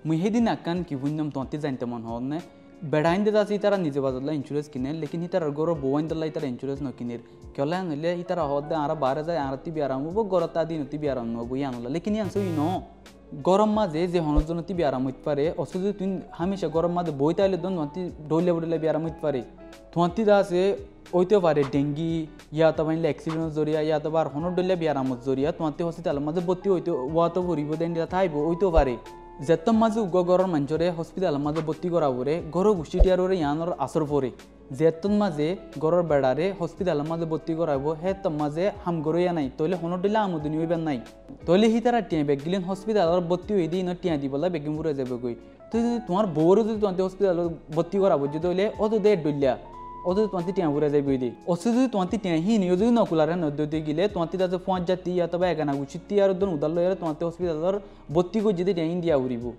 मुई हेदिन आकान कि बुन्नम तोंती जानते मन होने बेड़ाइन दे दासी तारा निजे बाजला इंश्योरेंस किने लेकिन ही तारा गोरो बोवाइन दल्ला तारा इंश्योरेंस न किनेर क्योला नले ही तारा होदे आरा 12,000 आरती बियाराम वो गोरता दिनती बियाराम न बुई आनला लेकिन यानसो इनो गरम माजे जे हनजनती बियाराम उत पारे असुदे तुन हमेशा गरम माजे बोइताले दोन नती डोले बडले बियाराम उत पारे तोंती दासे ओइतो पारे डेंगी या तबाइले एक्सीडेंट जरिया या तबार हनो डोले बियाराम जरिया तोंती हॉस्पिटल माजे बत्ती ओइतो वातो भरिबो देंदिरा थाइबो ओइतो पारे जेतम माजे उग गरम मंचरे हॉस्पिटल माजे बत्ती करावरे गरो गुष्टिटियारे यानर असर परे जेतन माजे गरर बेड़ारे हॉस्पिटल माजे बत्ती कराबो हे तम माजे हम गरोया নাই तोले हनो डिला आमदनी হইবেন নাই तोले হি তারা টিয়া বেগিলেন হসপিটালর বত্তি হই দি ন টিয়া দিবলা বেগিম পুরে যাবে কই তো যদি তোমার বউর যদি তোমাতে হসপিটালর বত্তি করাবো যদি হইলে অত দে ডইলা অত তোমাতে টিয়া পুরে যাবে দি অসু যদি তোমাতে টিয়া হি নিও যদি নকুলারে নদতে গিলে তোমাতে দাজে 5 জাতি অথবা এগানা গুচিতি আর দন উদাল লয়রে তোমাতে হসপিটালর বত্তি কই যদি টিয়া ইন্ডিয়া উরিবো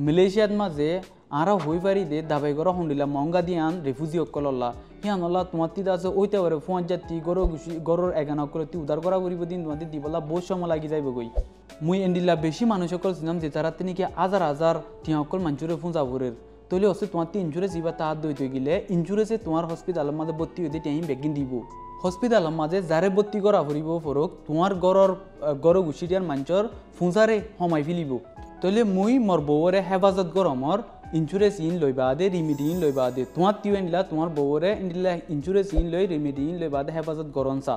মালয়েশিয়াত মাঝে আরা হই পারি দে দাবাই গর হন্ডিলা মঙ্গা দিয়ান রিফিউজি অকলল্লা হিয়ানল্লা তোমাতি দাজে ওইতে পারে 5 জাতি গর গুছি গরর এগানা অকলতি উদার করা করিব দিন তোমাতে দিবলা বহুত সময় লাগি যাইব গই মুই এন্ডিলা বেশি মানুষ অকল সিনাম যে তারা তিনি কি হাজার হাজার টিয়া অকল মানচুরে ফোন যাবরের তলে অসে তোমাতে ইন্স্যুরেন্স ইবা তা দইতে গিলে ইন্স্যুরেন্সে তোমার হসপিটালের মাঝে ভর্তি হইতে টিয়া বেগিন দিব হসপিটালের মাঝে যারে ভর্তি করা হরিব ফরক তোমার গরর গর গুছিটিয়ার মানচর ফুঁজারে হমাই ফেলিব তলে মুই মোর বউরে হেফাজত গরমর ইন্স্যুরেন্স ইন লইবা দে রিমিডি ইন লইবা দে তোমার টিউ এন্ডিলা তোমার বউরে এন্ডিলা ইন্স্যুরেন্স ইন লই রিমিডি ইন লইবা দে হেফাজত গরনসা